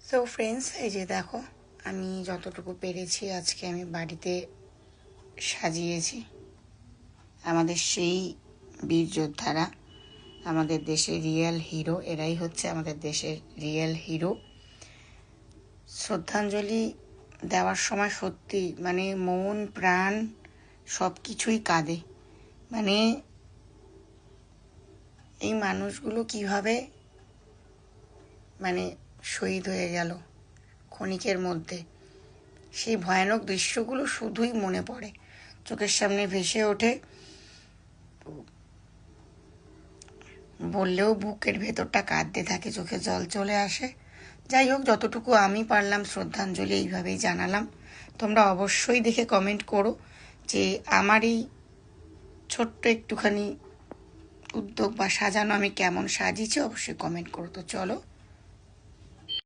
So friends, এই যে দেখো, আমি যতটুকু পেরেছি আজকে আমি বাড়িতে সাজিয়েছি। আমাদের সেই বীর যোদ্ধারা, আমাদের দেশের রিয়েল হিরো, এরাই হচ্ছে আমাদের দেশের রিয়েল হিরো। শ্রদ্ধাঞ্জলি দেওয়ার সময় সত্যি মানে মন প্রাণ সব কিছুই কাঁদে। মানে এই মানুষগুলো কিভাবে মানে শহীদ হয়ে গেল ক্ষণিকের মধ্যে, সেই ভয়ানক দৃশ্যগুলো শুধুই মনে পড়ে, চোখের সামনে ভেসে ওঠে, বললেও বুকের ভেতরটা কাঁদতে থাকে, চোখে জল চলে আসে। যাই হোক, যতটুকু আমি পারলাম শ্রদ্ধাঞ্জলি এইভাবেই জানালাম। তোমরা অবশ্যই দেখে কমেন্ট করো যে আমার এই ছোট্ট একটুখানি উদ্যোগ বা সাজানো আমি কেমন সাজিয়েছি, অবশ্যই কমেন্ট করো। তো চলো